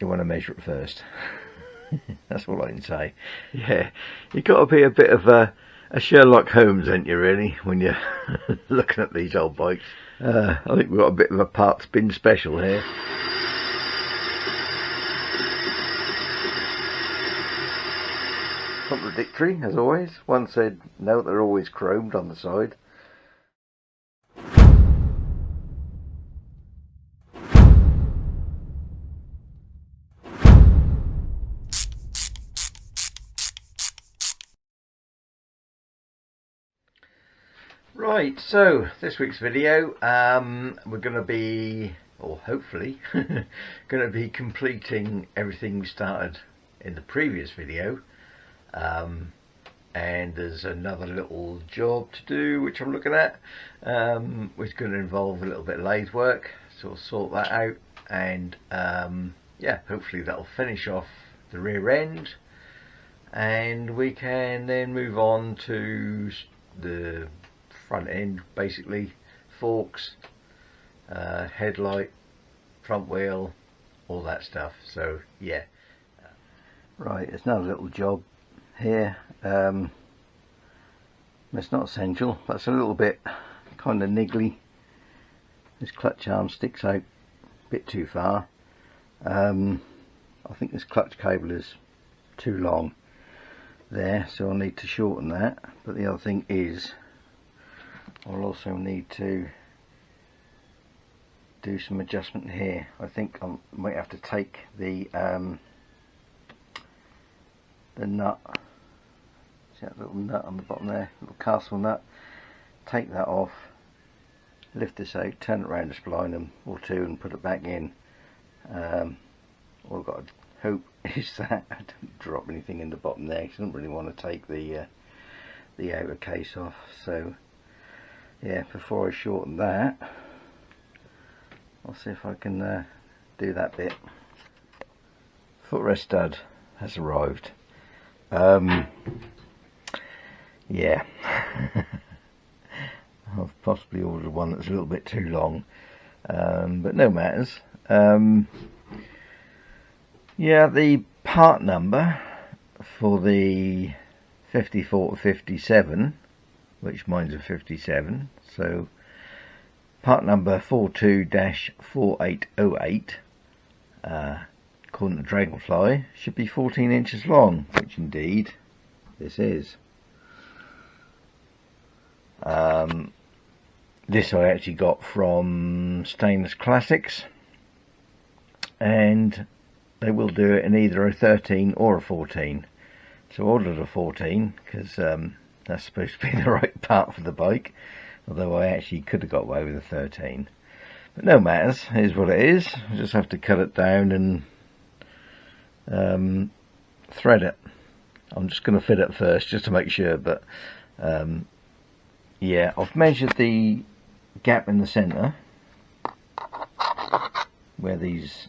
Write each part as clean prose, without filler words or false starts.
you want to measure it first. That's all I can say. Yeah, you've got to be a bit of a Sherlock Holmes, ain't you, really, when you're looking at these old bikes. I think we've got a bit of a parts bin special here. Contradictory, as always. One said, no, they're always chromed on the side. Right, so this week's video, we're going to be, or hopefully, going to be completing everything we started in the previous video. And there's another little job to do which I'm looking at, which is going to involve a little bit of lathe work, so we'll sort that out, and yeah, hopefully that'll finish off the rear end, and we can then move on to the front end, basically forks, headlight, front wheel, all that stuff. So yeah, right, it's another little job here. It's not essential, that's a little bit kind of niggly. This clutch arm sticks out a bit too far. I think this clutch cable is too long there, so I'll need to shorten that. But the other thing is, I'll also need to do some adjustment here. I think I might have to take the nut, see that little nut on the bottom there, little castle nut, take that off, lift this out, turn it around a spline or two and put it back in. All I've got to hope is that I don't drop anything in the bottom there, because I don't really want to take the outer case off. So yeah, before I shorten that, I'll see if I can do that bit. Footrest stud has arrived. Yeah, I've possibly ordered one that's a little bit too long, but no matters. Yeah, the part number for the 54 to 57, which mine's a 57, so part number 42-4808, according to Dragonfly, should be 14 inches long, which indeed this is. This I actually got from Stainless Classics, and they will do it in either a 13 or a 14. So I ordered a 14 because that's supposed to be the right part for the bike, although I actually could have got away with a 13. But no matters, here's what it is. I just have to cut it down and thread it. I'm just going to fit it first just to make sure, but yeah, I've measured the gap in the centre where these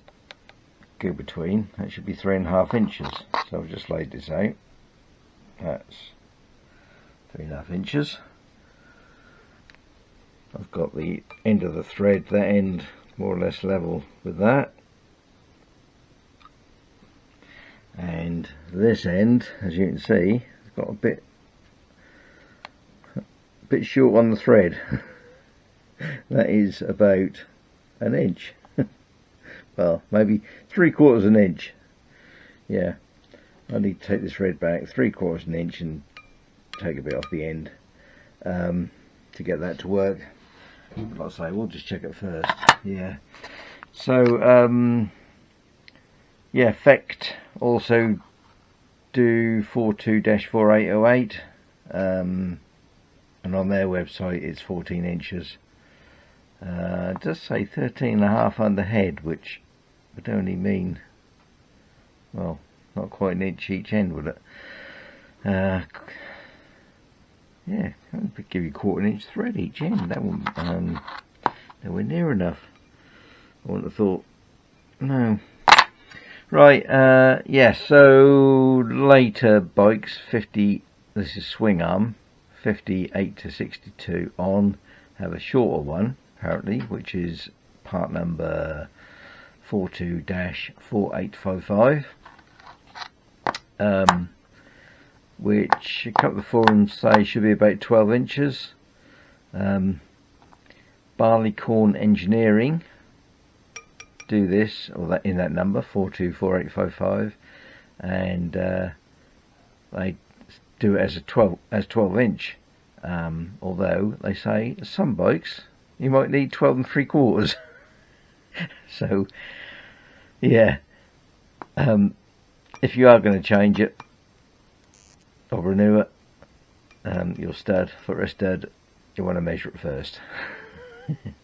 go between. That should be 3.5 inches, so I've just laid this out. That's 3.5 inches. I've got the end of the thread, that end more or less level with that, and this end, as you can see, it's got a bit short on the thread. That is about an inch. Well, maybe 3/4 an inch. Yeah, I need to take this thread back 3/4 an inch and take a bit off the end to get that to work. Like I say, we'll just check it first. Yeah, so yeah, Effect also do 42-4808, and on their website it's 14 inches. It does say 13.5 under head, which would only mean, well, not quite an inch each end, would it? Yeah, I'd give you 1/4 inch thread each end. That wouldn't, nowhere near enough. I wouldn't have thought. No. Right, yeah, so later bikes, 50, this is swing arm, 58 to 62 on, have a shorter one, apparently, which is part number 42-4855, which a couple of forums say should be about 12 inches. Barleycorn Engineering do this, or that in that number 424855, and they do it as a 12 inch. Although they say some bikes you might need 12 3/4. So yeah, if you are going to change it or renew it, your stud, footrest stud, you want to measure it first.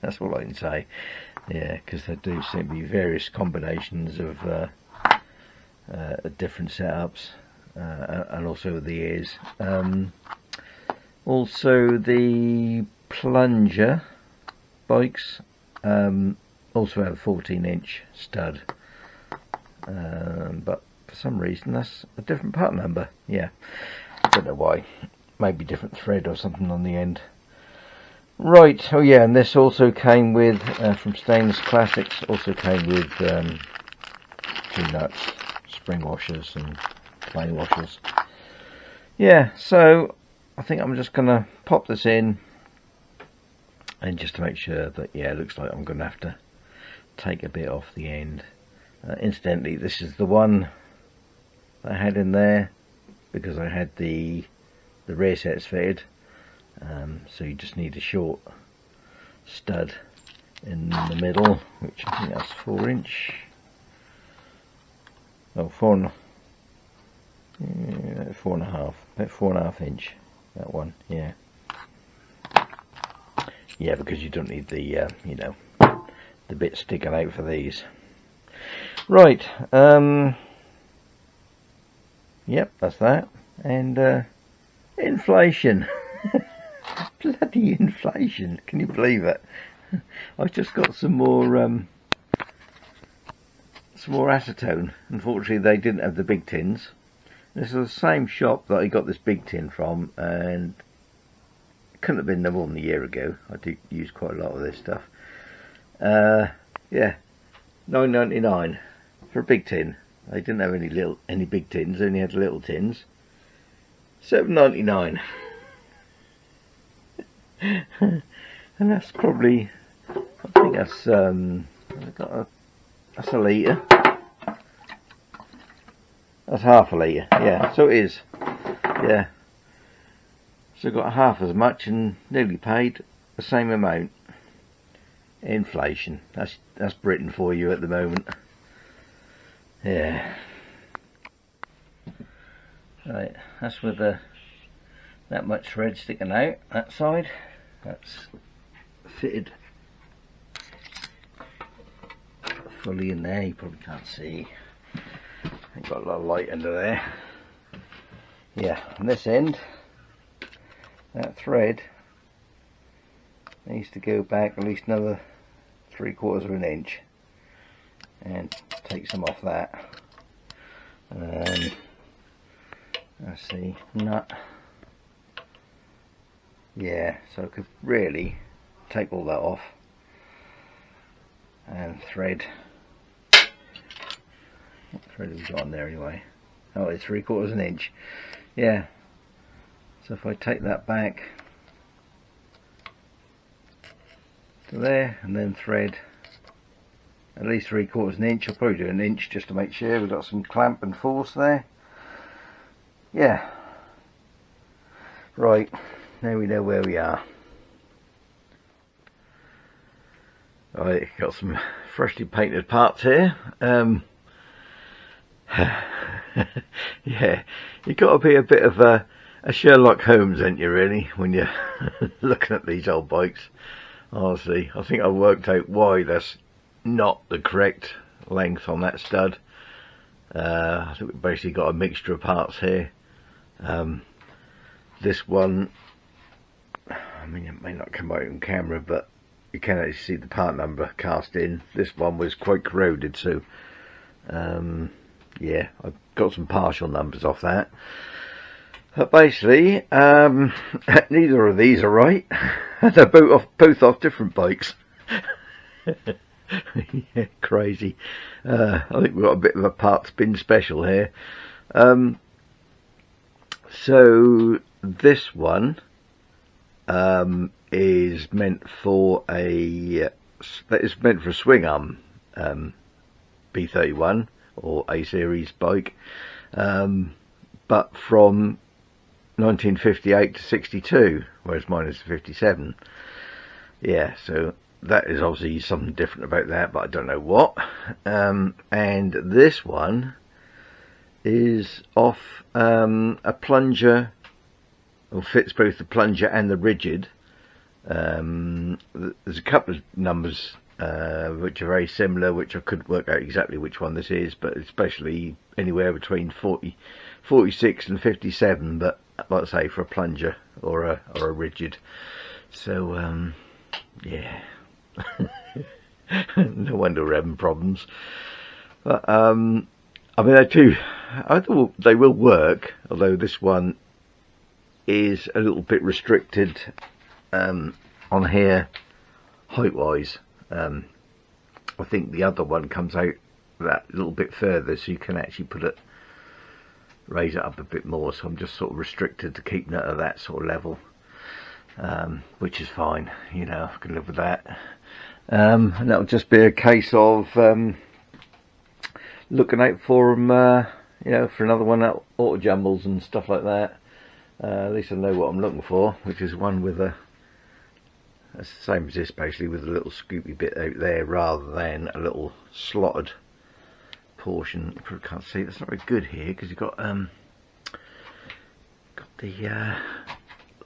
That's all I can say. Yeah, because there do seem to be various combinations of different setups, and also the ears. Also the plunger bikes also have a 14-inch stud, but for some reason that's a different part number. Yeah, don't know why. Maybe different thread or something on the end. Right, oh yeah, and this also came with, from Stainless Classics, also came with 2 nuts, spring washers and plain washers. Yeah, so I think I'm just going to pop this in, and just to make sure that, yeah, it looks like I'm going to have to take a bit off the end. Incidentally, this is the one I had in there because I had the rear sets fitted. So you just need a short stud in the middle, which I think that's 4 inch. Oh, 4.5. About 4.5 inch. That one, yeah. Yeah, because you don't need the you know, the bit sticking out for these. Right. Yep, that's that. And inflation. Bloody inflation, can you believe it? I've just got some more acetone. Unfortunately they didn't have the big tins. This is the same shop that I got this big tin from, and it couldn't have been no more than a year ago. I do use quite a lot of this stuff. Yeah, $9.99 for a big tin. They didn't have any big tins, they only had little tins. $7.99. And that's probably, I think that's that's a litre. That's half a litre, yeah, so it is. Yeah. So got half as much and nearly paid the same amount. Inflation. That's Britain for you at the moment. Yeah. Right, that's with that much thread sticking out that side. That's fitted fully in there. You probably can't see. I've got a lot of light under there. Yeah, on this end, that thread needs to go back at least another 3/4 of an inch, and take some off that. Let's see, nut. Yeah, so I could really take all that off and thread. What thread have we got on there anyway? Oh, it's 3/4 of an inch. Yeah. So if I take that back to there and then thread at least 3/4 of an inch, I'll probably do an inch just to make sure we've got some clamp and force there. Yeah. Right. Now we know where we are. Right, got some freshly painted parts here. Yeah, you've got to be a bit of a Sherlock Holmes, ain't you, really, when you're looking at these old bikes. Honestly, I think I worked out why that's not the correct length on that stud. I think we've basically got a mixture of parts here. This one, I mean, it may not come out on camera, but you can actually see the part number cast in. This one was quite corroded, so yeah, I've got some partial numbers off that. But basically, neither of these are right. They're both off different bikes. Yeah, crazy. I think we've got a bit of a part spin special here. So this one is meant for a swing arm B31 or A series bike, but from 1958 to 62, whereas mine is 57. Yeah, so that is obviously something different about that, but I don't know what. And this one is off a plunger, or fits both the plunger and the rigid. There's a couple of numbers which are very similar, which I couldn't work out exactly which one this is, but especially anywhere between 46 and 57, but like I say, for a plunger or a rigid. So yeah. No wonder we're having problems. But I mean, I thought they will work, although this one is a little bit restricted on here height wise. I think the other one comes out that little bit further, so you can actually raise it up a bit more, so I'm just sort of restricted to keeping it at that sort of level, which is fine, you know, I can live with that. And that'll just be a case of looking out for them, you know, for another one at auto jumbles and stuff like that. At least I know what I'm looking for, which is one with that's the same as this, basically, with a little scoopy bit out there rather than a little slotted portion. You probably can't see, that's not very good here because you've got the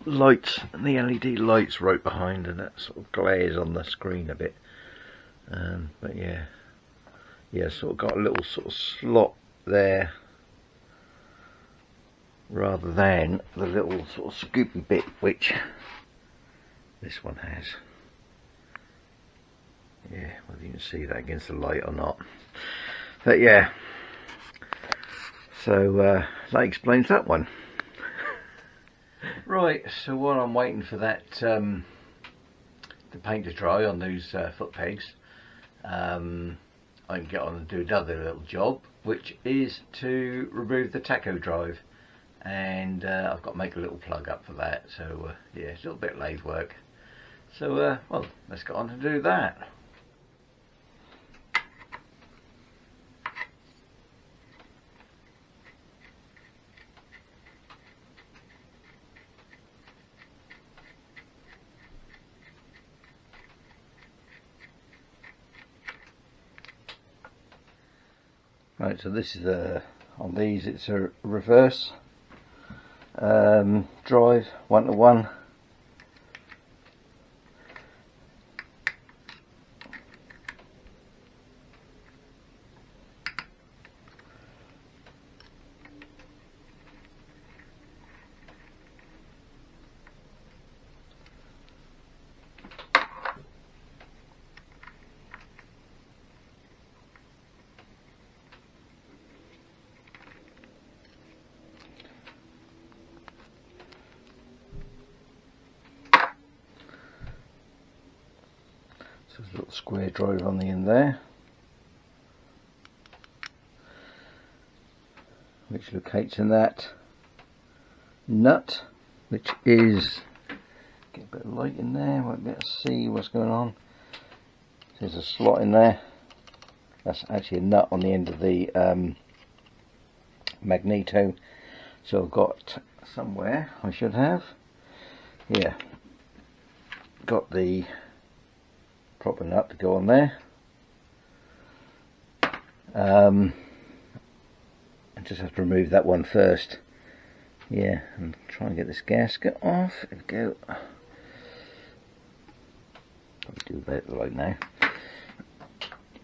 lights and the LED lights right behind, and that sort of glares on the screen a bit. But yeah, sort of got a little sort of slot there rather than the little sort of scoopy bit which this one has. Yeah, whether you can see that against the light or not. But yeah, so that explains that one. Right, so while I'm waiting for that the paint to dry on those foot pegs, I can get on and do another little job, which is to remove the tacho drive, and I've got to make a little plug up for that. So yeah, it's a little bit lathe work. So well, let's get on to do that. Right, so this is on these, it's a reverse drive, 1-to-1. So there's a little square drive on the end there, which locates in that nut, which is, get a bit of light in there, won't be able to see what's going on. There's a slot in there. That's actually a nut on the end of the magneto. So I've got somewhere, I should have, yeah, got the proper nut to go on there. I just have to remove that one first. Yeah, and try and get this gasket off. There we go. Probably do a bit like now.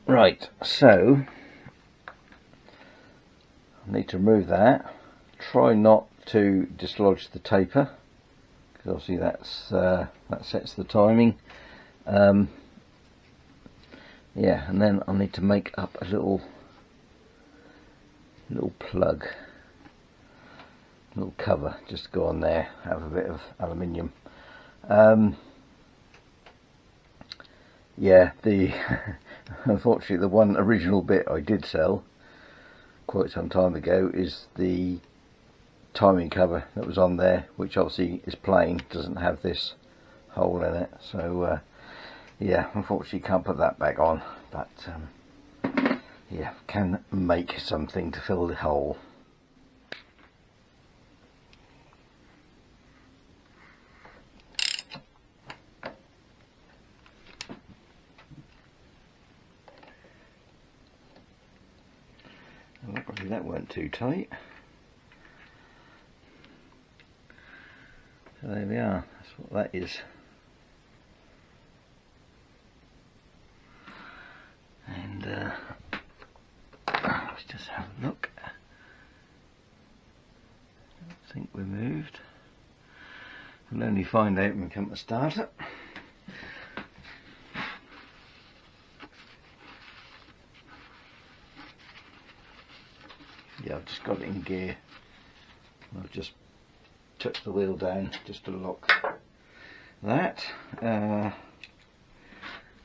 Right, so I need to remove that. Try not to dislodge the taper, because obviously that sets the timing. Yeah, and then I'll need to make up a little plug, little cover, just to go on there. Have a bit of aluminium. Yeah, the Unfortunately, the one original bit I did sell quite some time ago is the timing cover that was on there, which obviously is plain, doesn't have this hole in it. So yeah, unfortunately can't put that back on, but yeah, can make something to fill the hole. Luckily that weren't too tight. So there we are, that's what that is. And let's just have a look. I don't think we're moved. We'll only find out when we come to start it. Yeah, I've just got it in gear. I've just touched the wheel down just to lock that.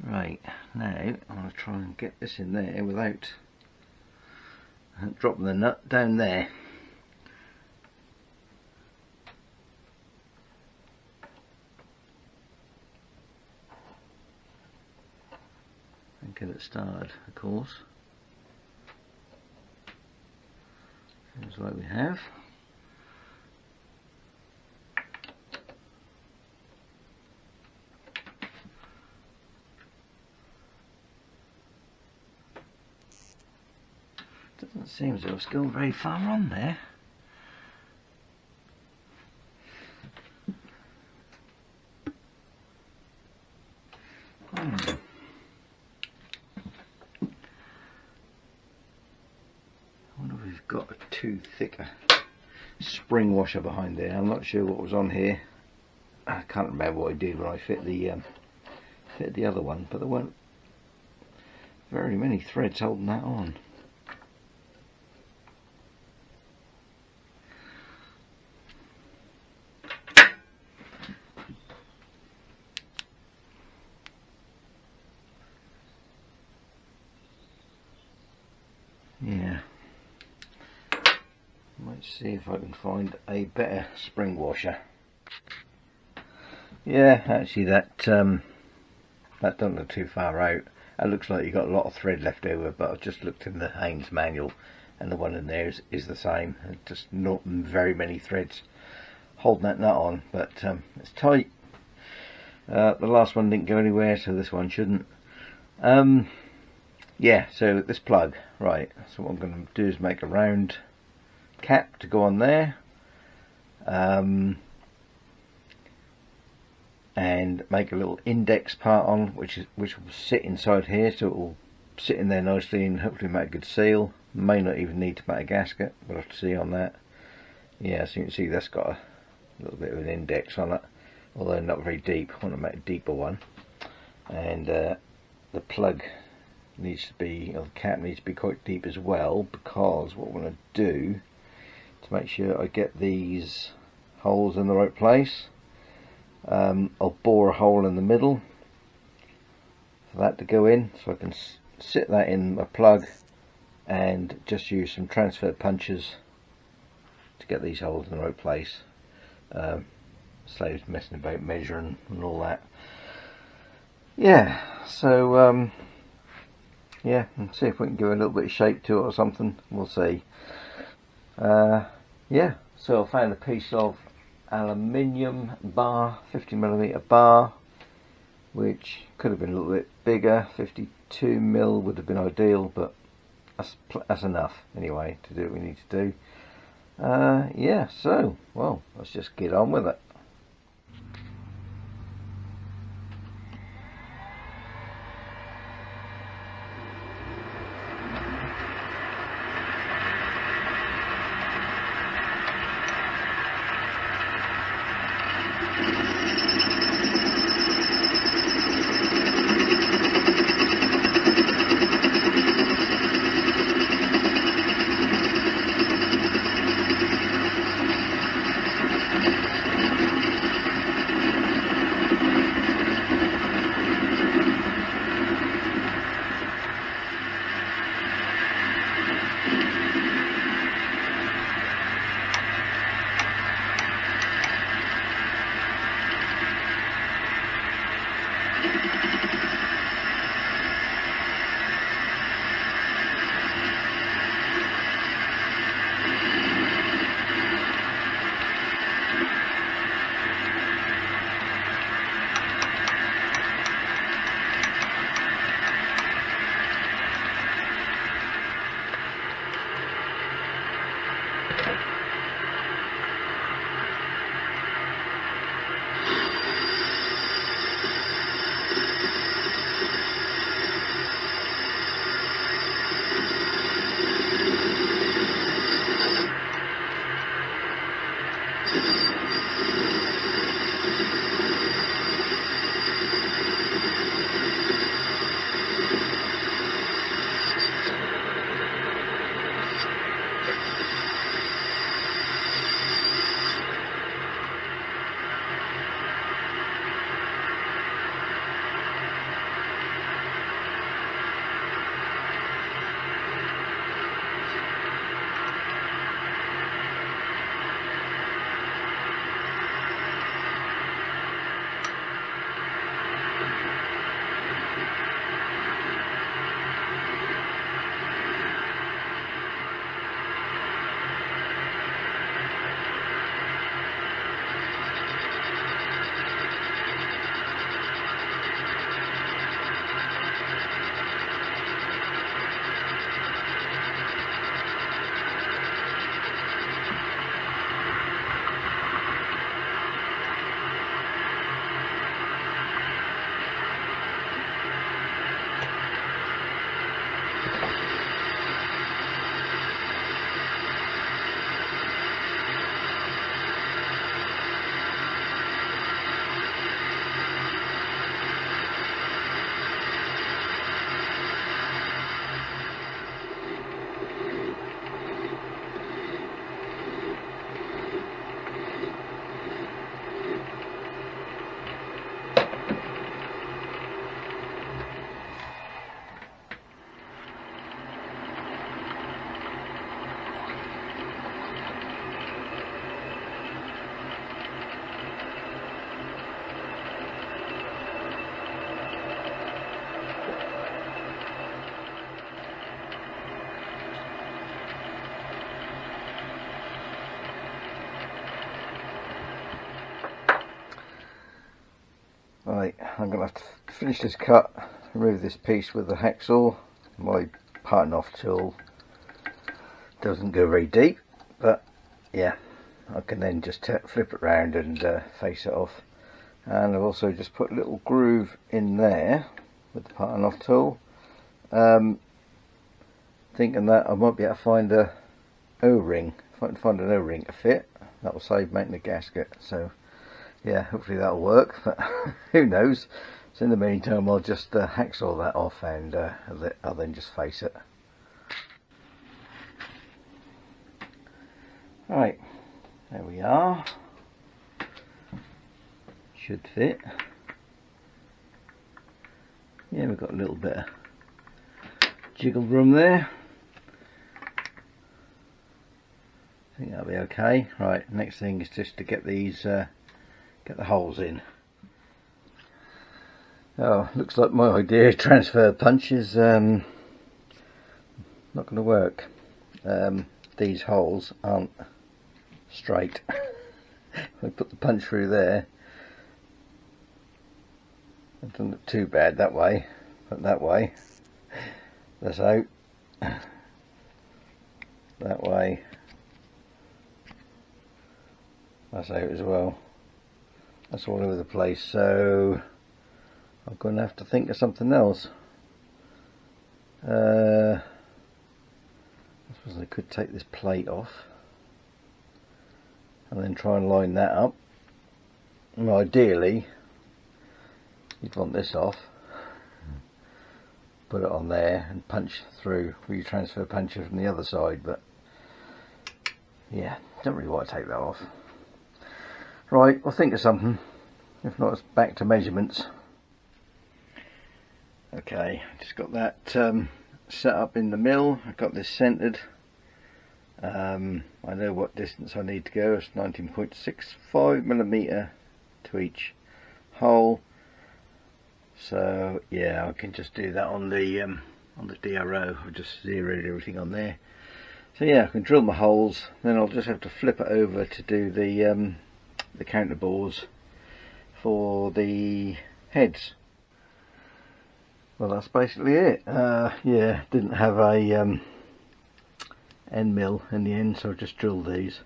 Right, now I'm going to try and get this in there without dropping the nut down there. And get it started, of course. Seems like we have. Doesn't seem as though it's gone very far on there. I wonder if we've got a too thick a spring washer behind there. I'm not sure what was on here. I can't remember what I did when I fit the other one, but there weren't very many threads holding that on. Yeah, might see if I can find a better spring washer. Yeah, actually that don't look too far out. It looks like you got a lot of thread left over, but I've just looked in the Haynes manual and the one in there is the same. Just not very many threads holding that nut on, but it's tight. The last one didn't go anywhere, so this one shouldn't. Yeah, so this plug, right, so what I'm going to do is make a round cap to go on there, and make a little index part on, which will sit inside here, so it will sit in there nicely and hopefully make a good seal. May not even need to make a gasket, we'll have to see on that. Yeah, so you can see that's got a little bit of an index on it, although not very deep. I want to make a deeper one. And the plug needs to be, or the cap needs to be quite deep as well, because what I'm going to do to make sure I get these holes in the right place, I'll bore a hole in the middle for that to go in, so I can sit that in my plug and just use some transfer punches to get these holes in the right place. Saves messing about measuring and all that. Yeah, so yeah, and see if we can give a little bit of shape to it or something. We'll see. Yeah, so I found a piece of aluminium bar, 50mm bar, which could have been a little bit bigger. 52mm would have been ideal, but that's enough anyway to do what we need to do. Yeah, so well, let's just get on with it. I'm going to have to finish this cut, remove this piece with the hacksaw. My parting off tool doesn't go very deep, but yeah, I can then just flip it around and face it off. And I've also just put a little groove in there with the parting off tool, thinking that I might be able to find a O-ring. If I can find an O-ring to fit, that will save making a gasket. So yeah, hopefully that'll work, but who knows. So in the meantime, I'll just hacksaw that off, and I'll then just face it. Right, there we are. Should fit. Yeah, we've got a little bit of jiggle room there. I think that'll be okay. Right, next thing is just to get these, get the holes in. Oh, looks like my idea transfer punch is not going to work. These holes aren't straight. I put the punch through there. It doesn't look too bad that way, but that way, that's out. That way, that's out as well. That's all over the place, so I'm going to have to think of something else. I suppose I could take this plate off and then try and line that up. And ideally, you'd want this off, put it on there and punch through with your transfer puncher from the other side, but yeah, don't really want to take that off. Right, I'll think of something. If not, it's back to measurements. Okay, just got that set up in the mill. I've got this centered. I know what distance I need to go. It's 19.65mm to each hole. So yeah, I can just do that on the DRO. I just zeroed everything on there. So yeah, I can drill my holes. Then I'll just have to flip it over to do the counter bores for the heads. Well, that's basically it. Yeah, didn't have a end mill in the end, so I just drilled these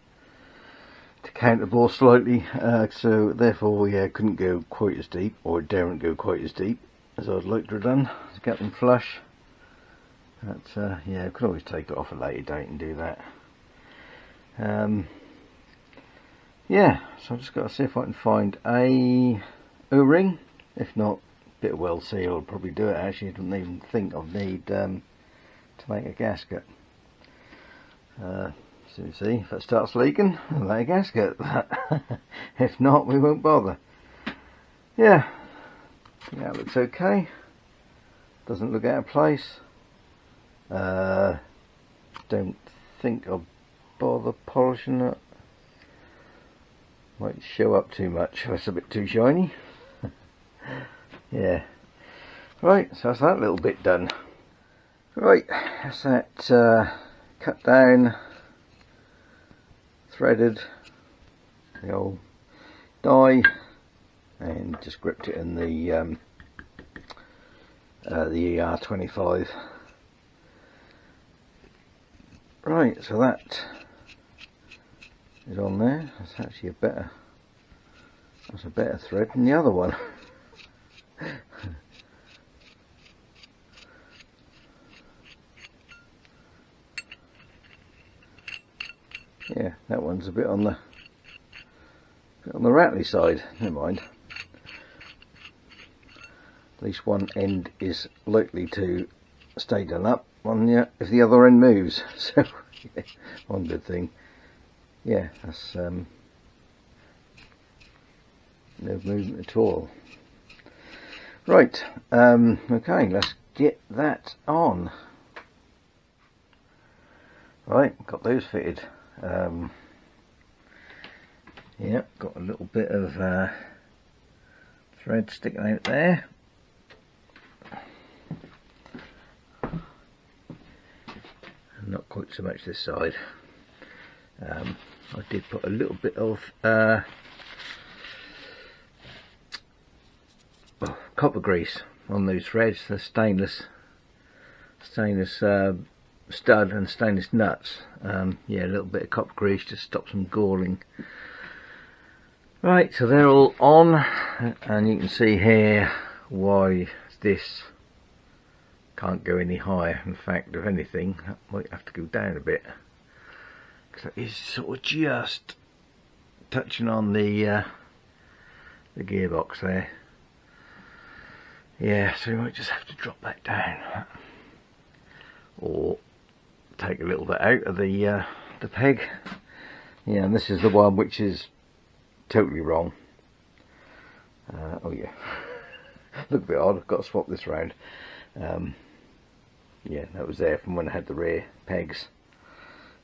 to counter bore slightly, so therefore yeah, couldn't go quite as deep, or daren't go quite as deep as I'd like to have done to get them flush. But yeah, I could always take it off a later date and do that. Yeah, so I've just got to see if I can find a O-ring. If not, a bit of weld seal will probably do it. Actually, I didn't even think I'd need to make a gasket. So you see, if it starts leaking, I'll make a gasket. If not, we won't bother. Yeah, it looks okay. Doesn't look out of place. Don't think I'll bother polishing it. Might show up too much if it's a bit too shiny. Yeah. Right, so that's that little bit done. Right, that's that cut down, threaded, the old die, and just gripped it in the ER25. Right, so that is on there. That's actually that's a better thread than the other one. Yeah, that one's a bit on the rattly side. Never mind. At least one end is likely to stay done up if the other end moves. So yeah, one good thing. Yeah, that's no movement at all. Right, okay, let's get that on. Right, got those fitted. Yeah, got a little bit of thread sticking out there. Not quite so much this side. I did put a little bit of copper grease on those threads. The stainless stud and stainless nuts. Yeah, a little bit of copper grease to stop some galling. Right, so they're all on, and you can see here why this can't go any higher. In fact, if anything, that might have to go down a bit, because it is sort of just touching on the gearbox there. Yeah, so we might just have to drop that down, or take a little bit out of the peg. Yeah, and this is the one which is totally wrong. Oh yeah, look a bit odd. I've got to swap this round. Yeah, that was there from when I had the rear pegs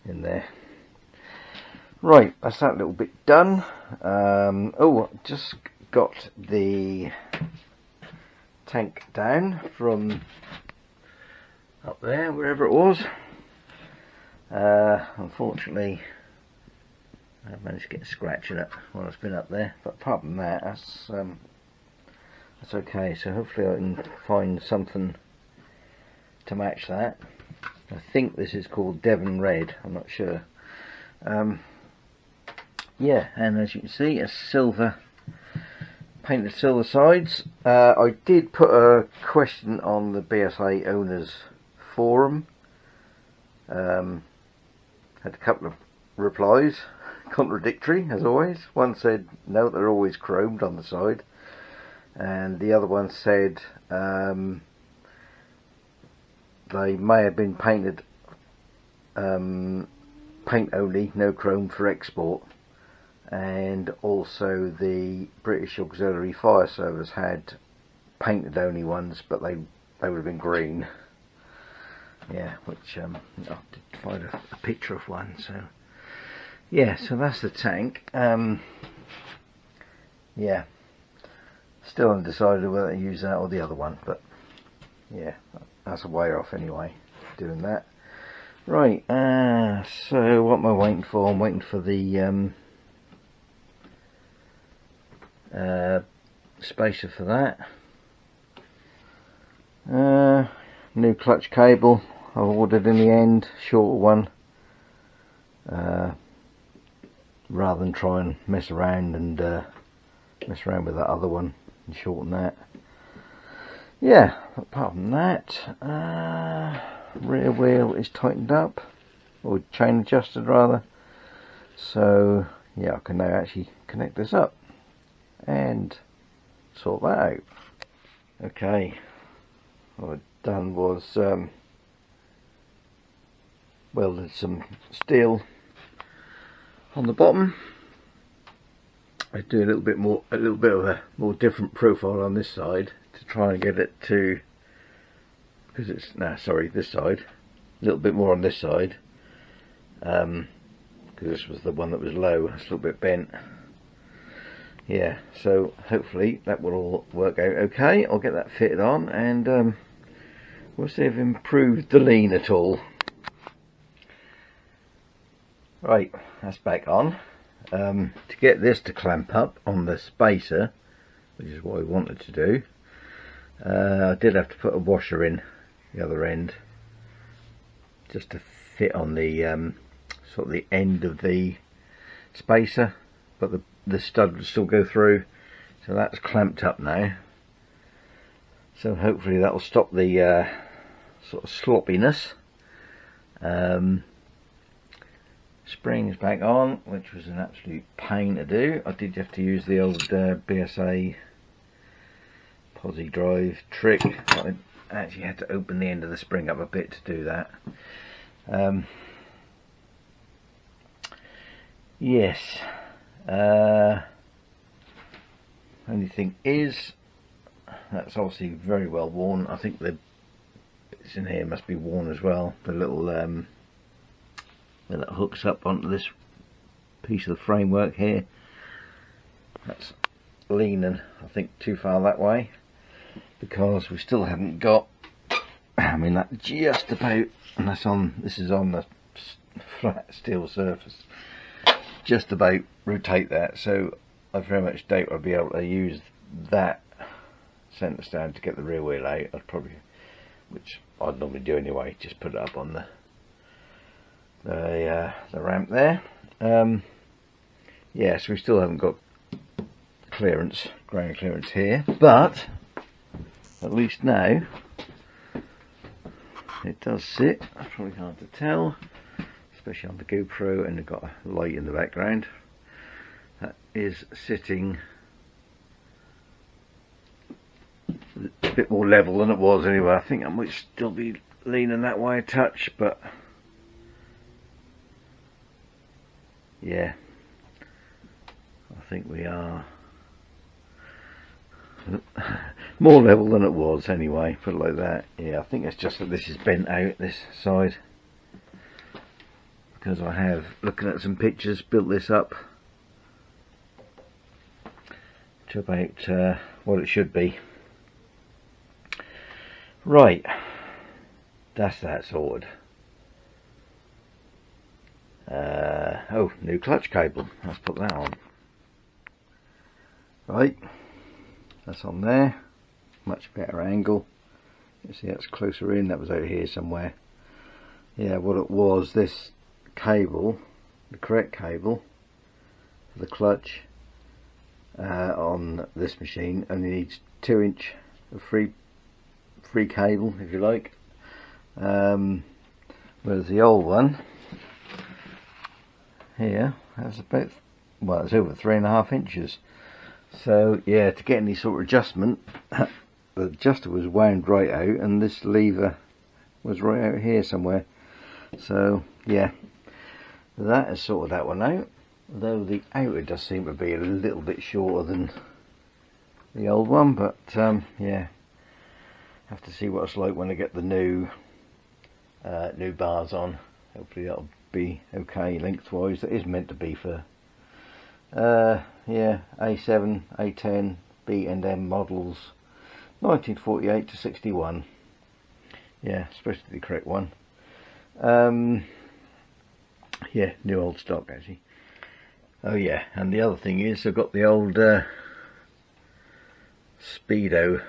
in there. Right, that's that little bit done. Oh, just got the tank down from up there, wherever it was. Unfortunately, I've managed to get a scratch in it while it's been up there, but apart from that, that's okay. So hopefully I can find something to match that. I think this is called Devon Red, I'm not sure. Yeah, and as you can see, a silver, painted silver sides. I did put a question on the BSA owners forum. Had a couple of replies, contradictory as always. One said no, they're always chromed on the side, and the other one said they may have been painted paint only, no chrome for export. And also the British Auxiliary Fire Service had painted only ones, but they would have been green. Yeah, which I did find a picture of one. So yeah, so that's the tank. Yeah, still undecided whether to use that or the other one, but yeah, that's a way off anyway, doing that. Right, so what am I waiting for? I'm waiting for the spacer for that. New clutch cable I've ordered in the end, shorter one, rather than try and mess around with that other one and shorten that. Yeah, apart from that, rear wheel is tightened up, or chain adjusted rather, so yeah, I can now actually connect this up and sort that out. Okay, what I've done was welded some steel on the bottom. I do a little bit of a more different profile on this side to try and get it to, because it's this side, a little bit more on this side, because this was the one that was low, it's a little bit bent. Yeah, so hopefully that will all work out okay. I'll get that fitted on, and we'll see if I've improved the lean at all. Right, that's back on. To get this to clamp up on the spacer, which is what I wanted to do, I did have to put a washer in the other end just to fit on the sort of the end of the spacer, but the stud would still go through, so that's clamped up now. So hopefully that will stop the sort of sloppiness. Spring is back on, which was an absolute pain to do. I did have to use the old BSA posi drive trick. I actually had to open the end of the spring up a bit to do that. Yes. Only thing is, that's obviously very well worn. I think the bits in here must be worn as well. The little where that hooks up onto this piece of the framework here, that's leaning, I think, too far that way, because we still haven't got, I mean, that just about, and this is on the flat steel surface, just about rotate that, so I very much doubt I'll be able to use that centre stand to get the rear wheel out, I'd probably, which I'd normally do anyway, just put it up on the ramp there. Yeah, so we still haven't got clearance, ground clearance here, but at least now it does sit. That's probably hard to tell, especially on the GoPro, and they've got a light in the background. That is sitting a bit more level than it was anyway. I think I might still be leaning that way a touch, but yeah, I think we are more level than it was anyway, put it like that. Yeah, I think it's just that this is bent out this side, because I have, looking at some pictures, built this up to about what it should be. Right, that's that sorted. Oh, new clutch cable, let's put that on. Right, that's on there, much better angle. You see that's closer in, that was out here somewhere. Yeah, what it was, this cable, the correct cable for the clutch on this machine only needs 2-inch of free cable, if you like, whereas the old one here has about, well, it's over 3.5 inches. So yeah, to get any sort of adjustment, the adjuster was wound right out, and this lever was right out here somewhere. So yeah, that has sorted that one out, though the outer does seem to be a little bit shorter than the old one, but yeah, have to see what it's like when I get the new bars on. Hopefully that'll be okay lengthwise. That is meant to be for yeah, A7, A10, B and M models 1948 to 61. Yeah, especially the correct one. Yeah, new old stock actually. Oh yeah, and the other thing is I've got the old Speedo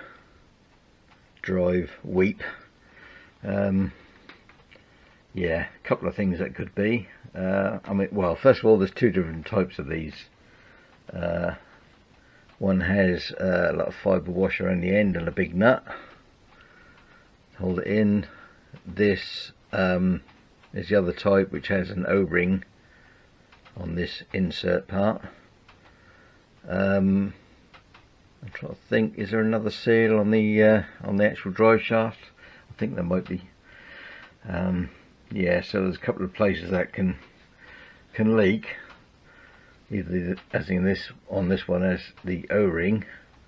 drive weep. Yeah, a couple of things that could be. I mean, well, first of all, there's two different types of these. One has a lot of fibre washer on the end and a big nut. Hold it in. This is the other type, which has an O-ring on this insert part. I'm trying to think, is there another seal on the actual drive shaft? I think there might be. Yeah, so there's a couple of places that can leak, either as in this, on this one as the O-ring,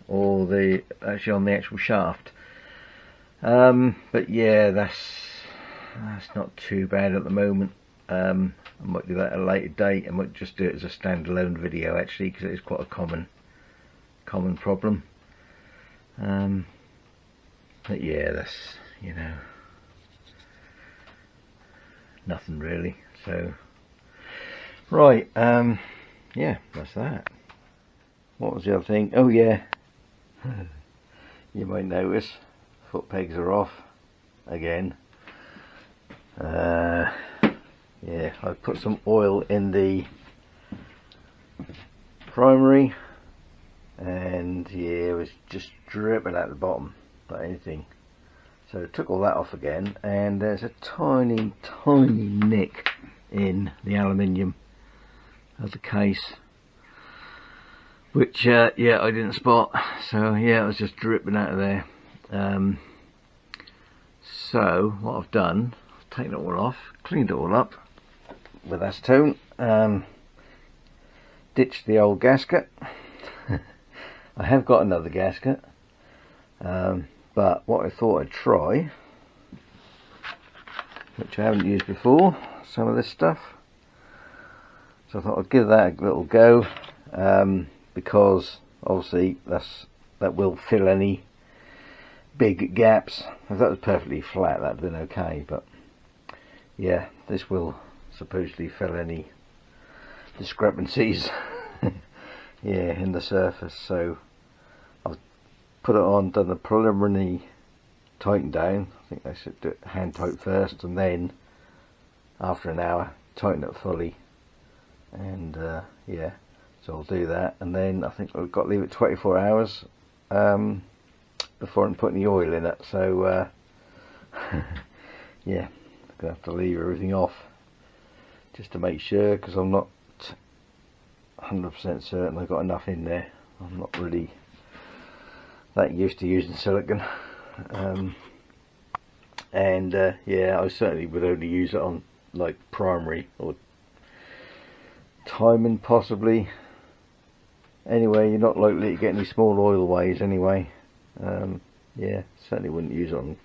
or the actually on the actual shaft. But yeah, that's not too bad at the moment. I might do that at a later date. I might just do it as a standalone video actually, because it is quite a common problem. But yeah, that's, you know, nothing really. So right, yeah, that's that. What was the other thing? Oh yeah, you might notice foot pegs are off again. Yeah, I've put some oil in the primary, and yeah, it was just dripping at the bottom like anything. So I took all that off again, and there's a tiny nick in the aluminium of the case, which yeah, I didn't spot. So yeah, it was just dripping out of there. So what I've done, I've taken it all off, cleaned it all up with acetone, ditched the old gasket. I have got another gasket, but what I thought I'd try, which I haven't used before, some of this stuff, so I thought I'd give that a little go, because obviously that will fill any big gaps. If that was perfectly flat, that'd have been okay, but yeah, this will supposedly fill any discrepancies yeah, in the surface. So I've put it on, done the preliminary tighten down. I think I should do it hand tight first, and then after an hour tighten it fully. And yeah, so I'll do that, and then I think I've got to leave it 24 hours before I'm putting the oil in it. So yeah, I'm gonna have to leave everything off just to make sure, because I'm not 100% certain I've got enough in there. I'm not really that used to using silicone, and yeah, I certainly would only use it on like primary or timing possibly. Anyway, you're not likely to get any small oil ways anyway. Yeah, certainly wouldn't use it on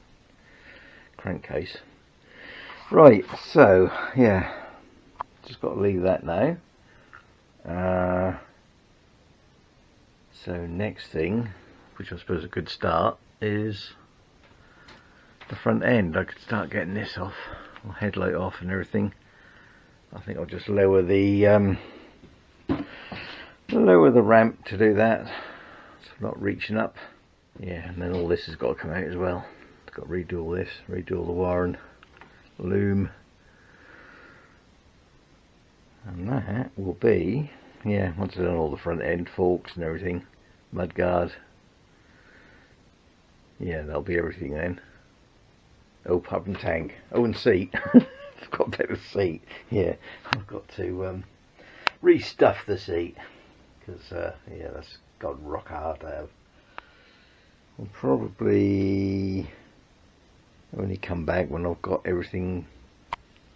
crankcase. Right, so yeah, just got to leave that now. So next thing, which I suppose is a good start, is the front end. I could start getting this off, or headlight off and everything. I think I'll just lower the ramp to do that, so I'm not reaching up. Yeah, and then all this has got to come out as well. I've got to redo all this, redo all the wiring, loom, and that will be, yeah, once I've done all the front end, forks and everything, mudguard, yeah, that'll be everything then. Oh, pub and tank. Oh, and seat. I've got a better seat. Yeah, I've got to restuff the seat, because yeah, that's got rock hard to have. I'll probably only come back when I've got everything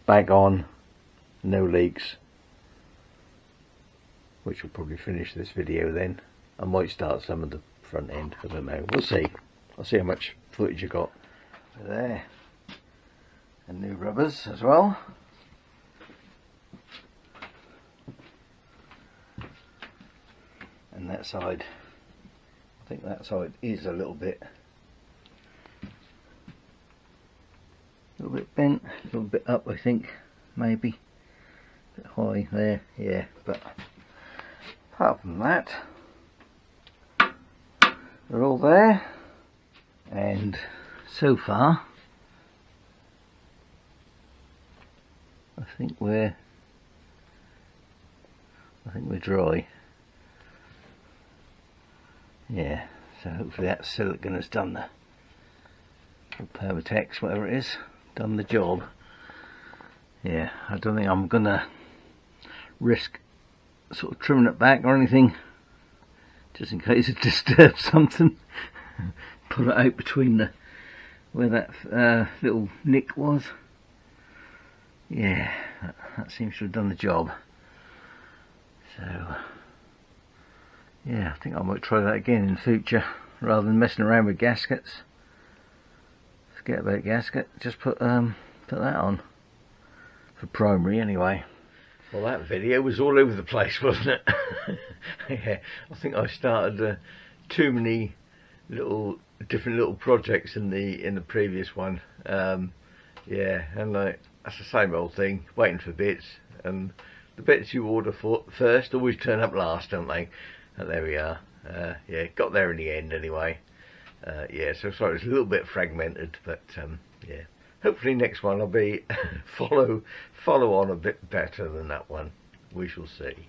back on, no leaks, which will probably finish this video then. I might start some of the front end, I don't know, we'll see. I'll see how much footage you got. So there, and new rubbers as well. And that side, I think that side is a little bit bent, a little bit up, I think, maybe a bit high there, yeah, but apart from that, they're all there. And so far I think we're dry. Yeah, so hopefully that silicone has done the, or Permatex, whatever it is, done the job. Yeah, I don't think I'm gonna risk sort of trimming it back or anything, just in case it disturbs something. Pull it out between the, where that little nick was. Yeah, that seems to have done the job. So yeah, I think I might try that again in the future, rather than messing around with gaskets. Forget about gasket, just put that on for primary anyway. Well, that video was all over the place, wasn't it? Yeah, I think I started too many different little projects in the previous one. Yeah, and like, that's the same old thing, waiting for bits, and the bits you order for first always turn up last, don't they? And there we are. Yeah, got there in the end anyway. Yeah, so sorry, it's a little bit fragmented, but yeah, hopefully next one will be follow on a bit better than that one. We shall see.